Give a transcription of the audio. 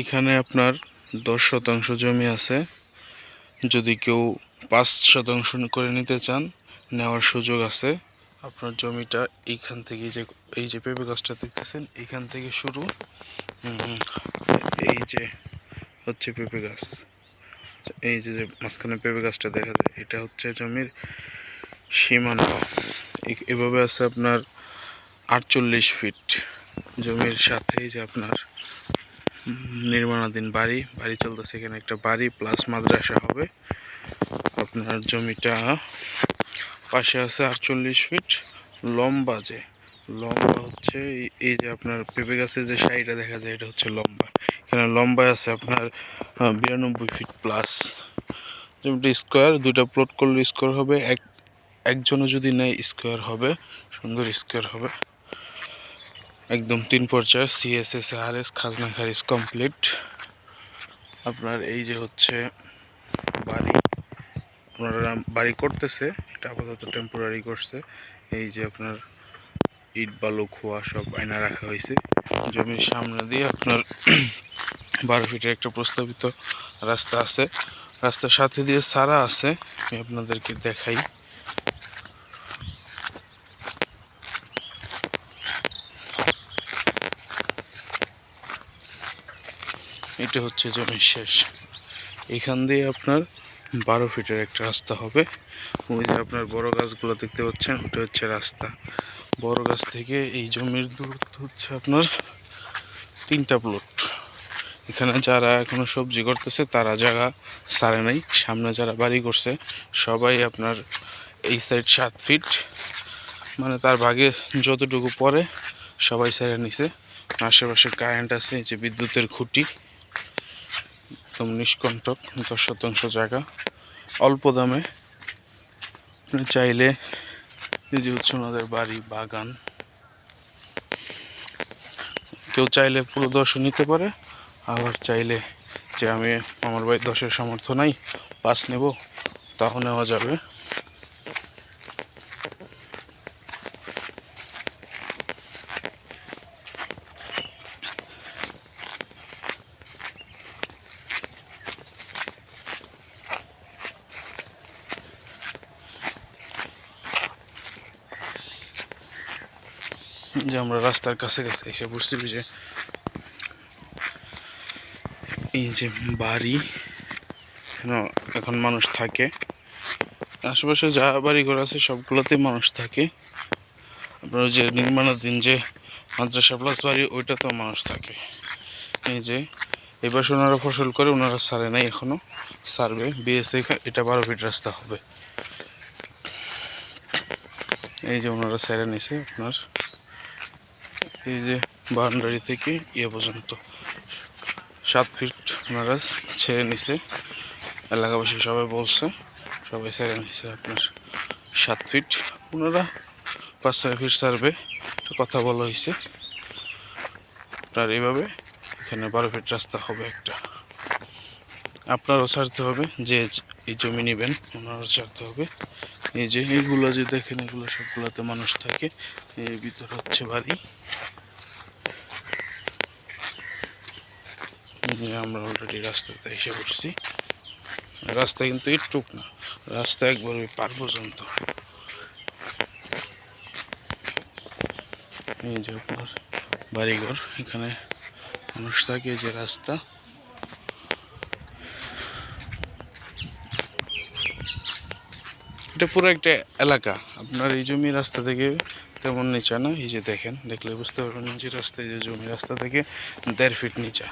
এখানে আপনার 10% জমি আছে। যদি কেউ 5% করে নিতে চান নেওয়ার সুযোগ আছে। আপনার জমিটা এইখান থেকে এই যে পেঁপে গাছটা দেখতেছেন এইখান থেকে শুরু, এই যে হচ্ছে পেঁপে গাছ, এই যে মাঝখানে পেঁপে গাছটা দেখা যায় এটা হচ্ছে জমির সীমান্ত। এভাবে আছে আপনার 48 ফিট জমির সাথে যে আপনার নির্মাণাধীন বাড়ি চলতেছে। এখানে একটা বাড়ি প্লাস মাদ্রাসা হবে। আপনার জমিটা পাশে আছে 48 ফিট লম্বা। লম্বা হচ্ছে এই যে আপনার পেঁপে গাছের যে সাইডটা দেখা যায় এটা হচ্ছে লম্বা। এখানে লম্বায় আছে আপনার 92 ফিট প্লাস। জমিটা স্কোয়ার, দুইটা প্লট করলে স্কোয়ার হবে, একজনও যদি নেয় স্কোয়ার হবে, সুন্দর স্কোয়ার হবে। একদম 3 পর্যায়ে CSS RS খাজনা খারিজ কমপ্লিট। আপনার এই যে হচ্ছে বাড়ি, আপনারা বাড়ি করতেছে, এটা আপাতত টেম্পোরারি করছে। এই যে আপনার ইট বালু খোয়া সব আয়না রাখা হয়েছে। জমির সামনে দিয়ে আপনার 12 ফিটের একটা প্রস্তাবিত রাস্তা আছে। রাস্তার সাথে দিয়ে সারা আছে, আমি আপনাদেরকে দেখাই। এটা হচ্ছে জমির শেষ। এখান দিয়ে আপনার 12 ফিটের একটা রাস্তা হবে। ওই যে আপনার বড় গাছগুলো দেখতে পাচ্ছেন ওটা হচ্ছে রাস্তা। বড় গাছ থেকে এই জমির দূরত্ব হচ্ছে আপনার 3টা প্লট। এখানে যারা এখনো সবজি করতেছে তারা জায়গা ছাড়ে নাই। সামনে যারা বাড়ি করছে সবাই আপনার এই সাইড 7 ফিট, মানে তার ভাগে যতটুকু পরে সবাই ছেড়ে নিছে। আশেপাশে কারেন্ট আছে, এই যে বিদ্যুতের খুঁটি, একদম নিষ্কণ্টক। 10% জায়গা অল্প দামে। আপনি চাইলে এই যে হচ্ছে ওনাদের বাড়ি বাগান, কেউ চাইলে পুরো 10 নিতে পারে, আবার চাইলে যে আমি আমার ভাই 10-এর সামর্থ্য নাই 5 নেব তাও নেওয়া যাবে। যে আমরা রাস্তার কাছে এসে বুঝছি যে এই যে বাড়ি এখন মানুষ থাকে। আশেপাশে যা বাড়ি ঘর আছে সবগুলোতেই মানুষ থাকে। আপনার যে নির্মাণাধীন যে মাদ্রাসা প্লাস বাড়ি ওইটাতেও মানুষ থাকে। এই যে এবার ওনারা ফসল করে, ওনারা সারে নাই, এখনো সারবে। BSA এটা 12 ফিট রাস্তা হবে। এই যে ওনারা সেরে নিছে আপনার এই যে বাউন্ডারি থেকে পর্যন্ত 7 ফিট ওনারা ছেড়ে নিছে। এলাকাবাসী সবাই বলছে, সবাই ছেড়ে নিছে আপনার 7 ফিট। ওনারা 5-6 ফিট সারবে, কথা বলা হয়েছে। আপনার এইভাবে এখানে 12 ফিট রাস্তা হবে একটা। আপনারও ছাড়তে হবে, যে এই জমি নেবেন ওনারও ছাড়তে হবে। এই যে এইগুলো যে দেখেন এগুলো সবগুলোতে মানুষ থাকে। এর ভিতর হচ্ছে বাড়ি। আমরা অলরেডি রাস্তাতে এসে পড়ছি। রাস্তা কিন্তু একটুক না, রাস্তা একবার ওই পার পর্যন্ত। এই যে আপনার বাড়িঘর, এখানে মানুষ থাকে। যে রাস্তা, এটা পুরো একটা এলাকা। আপনার এই জমি রাস্তা থেকে তেমন নিচা না। এই যে দেখেন, দেখলে বুঝতে পারবেন যে রাস্তায় যে জমি রাস্তা থেকে 1.5 ফিট নিচা।